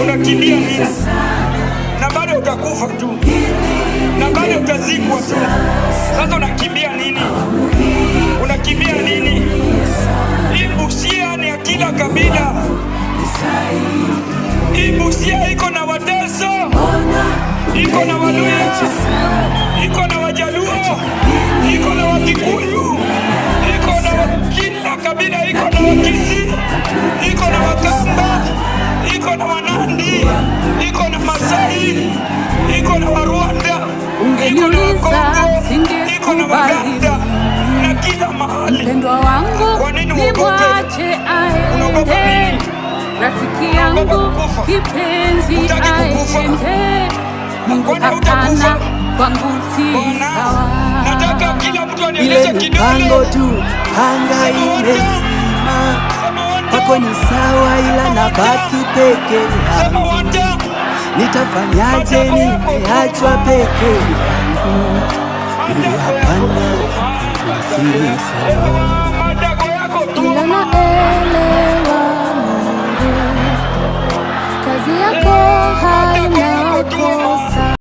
Unakimbia nini? Na bado utakufa tu, na bado utazikwa tu. Sasa unakimbia nini? Unakimbia nini? Hii Busia ni ya kila kabila. Hii Busia iko na Wateso, iko na Waluya, iko na Wajaluo, iko na Wakikuyu, iko na kila kabila, iko na Wakisii, iko na Wakamba, iko na Wanandi, iko na Masai, iko na Warwanda, iko na Wakongo, iko na Waganda, na kila mahali. Mpendwa wangu nimwache aende, rafiki yangu kipenzi aende. Mungu hapana, kwangu si sawa. Nataka kila mtu anieleze kidogo tu, anga imezima, pako ni sawa, ila nabaki peke yangu. Nitafanyaje nimeachwa peke yangu? Mungu hapana, si sawa. Ila naelewa Mungu, kazi yako